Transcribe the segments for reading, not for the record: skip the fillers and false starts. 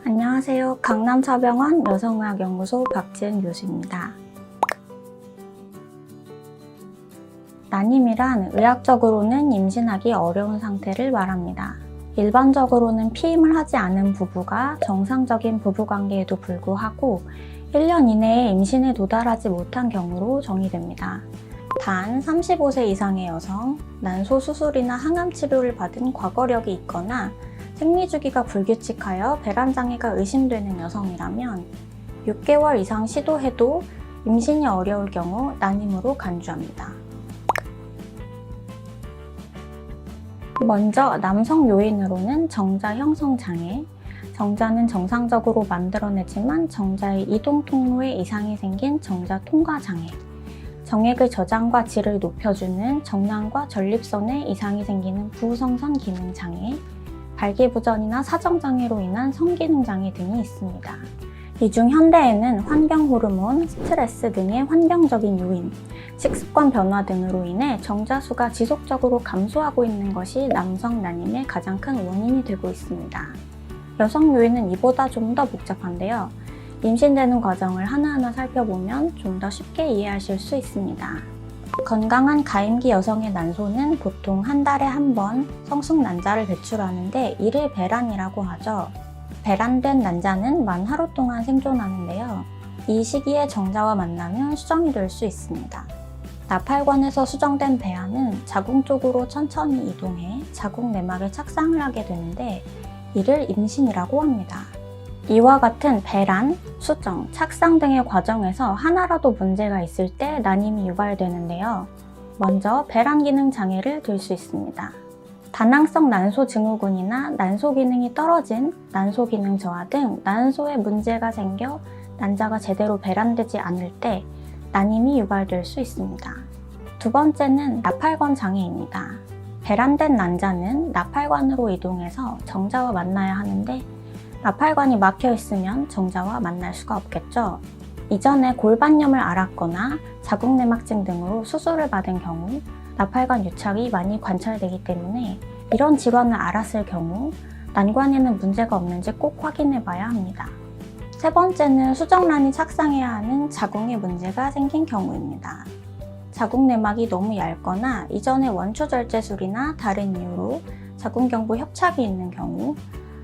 안녕하세요. 강남차병원 여성의학연구소 박지은 교수입니다. 난임이란 의학적으로는 임신하기 어려운 상태를 말합니다. 일반적으로는 피임을 하지 않은 부부가 정상적인 부부관계에도 불구하고 1년 이내에 임신에 도달하지 못한 경우로 정의됩니다. 단 35세 이상의 여성, 난소 수술이나 항암 치료를 받은 과거력이 있거나 생리주기가 불규칙하여 배란장애가 의심되는 여성이라면 6개월 이상 시도해도 임신이 어려울 경우 난임으로 간주합니다. 먼저 남성 요인으로는 정자 형성 장애, 정자는 정상적으로 만들어내지만 정자의 이동 통로에 이상이 생긴 정자 통과 장애, 정액의 저장과 질을 높여주는 정낭과 전립선에 이상이 생기는 부성선 기능 장애, 발기부전이나 사정장애로 인한 성기능장애 등이 있습니다. 이 중 현대에는 환경호르몬, 스트레스 등의 환경적인 요인, 식습관 변화 등으로 인해 정자수가 지속적으로 감소하고 있는 것이 남성 난임의 가장 큰 원인이 되고 있습니다. 여성 요인은 이보다 좀 더 복잡한데요. 임신되는 과정을 하나하나 살펴보면 좀 더 쉽게 이해하실 수 있습니다. 건강한 가임기 여성의 난소는 보통 한 달에 한 번 성숙 난자를 배출하는데 이를 배란이라고 하죠. 배란된 난자는 만 하루 동안 생존하는데요. 이 시기에 정자와 만나면 수정이 될 수 있습니다. 나팔관에서 수정된 배아는 자궁 쪽으로 천천히 이동해 자궁 내막에 착상을 하게 되는데 이를 임신이라고 합니다. 이와 같은 배란, 수정, 착상 등의 과정에서 하나라도 문제가 있을 때 난임이 유발되는데요. 먼저 배란 기능 장애를 들 수 있습니다. 다낭성 난소 증후군이나 난소 기능이 떨어진 난소 기능 저하 등 난소에 문제가 생겨 난자가 제대로 배란되지 않을 때 난임이 유발될 수 있습니다. 두 번째는 나팔관 장애입니다. 배란된 난자는 나팔관으로 이동해서 정자와 만나야 하는데 나팔관이 막혀 있으면 정자와 만날 수가 없겠죠. 이전에 골반염을 앓았거나 자궁내막증 등으로 수술을 받은 경우 나팔관 유착이 많이 관찰되기 때문에 이런 질환을 앓았을 경우 난관에는 문제가 없는지 꼭 확인해 봐야 합니다. 세 번째는 수정란이 착상해야 하는 자궁에 문제가 생긴 경우입니다. 자궁내막이 너무 얇거나 이전에 원추절제술이나 다른 이유로 자궁경부 협착이 있는 경우,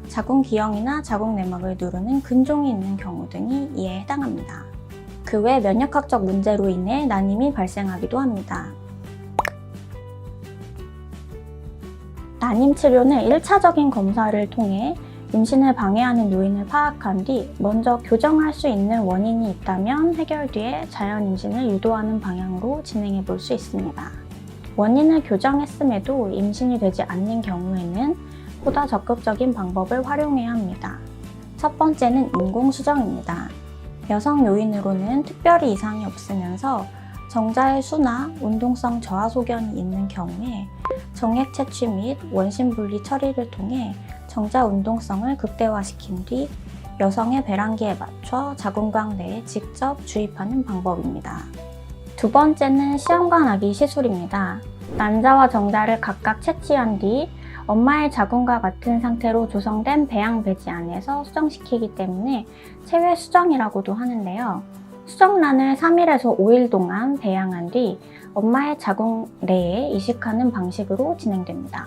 자궁기형이나 자궁내막을 누르는 근종이 있는 경우 등이 이에 해당합니다. 그 외 면역학적 문제로 인해 난임이 발생하기도 합니다. 난임 치료는 1차적인 검사를 통해 임신을 방해하는 요인을 파악한 뒤 먼저 교정할 수 있는 원인이 있다면 해결 뒤에 자연 임신을 유도하는 방향으로 진행해 볼 수 있습니다. 원인을 교정했음에도 임신이 되지 않는 경우에는 보다 적극적인 방법을 활용해야 합니다. 첫 번째는 인공수정입니다. 여성 요인으로는 특별히 이상이 없으면서 정자의 수나 운동성 저하 소견이 있는 경우에 정액 채취 및 원심 분리 처리를 통해 정자 운동성을 극대화시킨 뒤 여성의 배란기에 맞춰 자궁곽 내에 직접 주입하는 방법입니다. 두 번째는 시험관 아기 시술입니다. 난자와 정자를 각각 채취한 뒤 엄마의 자궁과 같은 상태로 조성된 배양 배지 안에서 수정시키기 때문에 체외 수정이라고도 하는데요. 수정란을 3일에서 5일 동안 배양한 뒤 엄마의 자궁 내에 이식하는 방식으로 진행됩니다.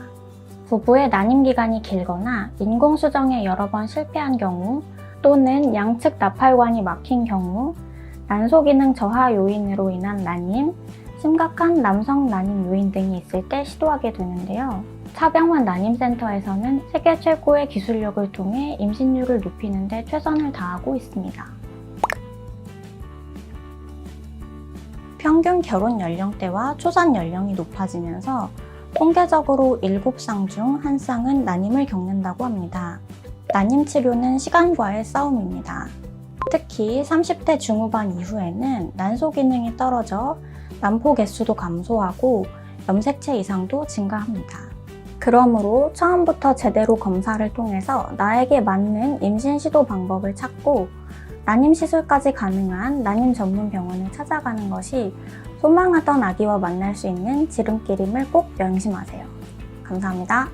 부부의 난임 기간이 길거나 인공수정에 여러 번 실패한 경우 또는 양측 나팔관이 막힌 경우 난소 기능 저하 요인으로 인한 난임, 심각한 남성 난임 요인 등이 있을 때 시도하게 되는데요. 차병원 난임센터에서는 세계 최고의 기술력을 통해 임신율을 높이는 데 최선을 다하고 있습니다. 평균 결혼 연령대와 초산 연령이 높아지면서 통계적으로 7쌍 중 1쌍은 난임을 겪는다고 합니다. 난임 치료는 시간과의 싸움입니다. 특히 30대 중후반 이후에는 난소 기능이 떨어져 난포 개수도 감소하고 염색체 이상도 증가합니다. 그러므로 처음부터 제대로 검사를 통해서 나에게 맞는 임신 시도 방법을 찾고 난임 시술까지 가능한 난임 전문 병원을 찾아가는 것이 소망하던 아기와 만날 수 있는 지름길임을 꼭 명심하세요. 감사합니다.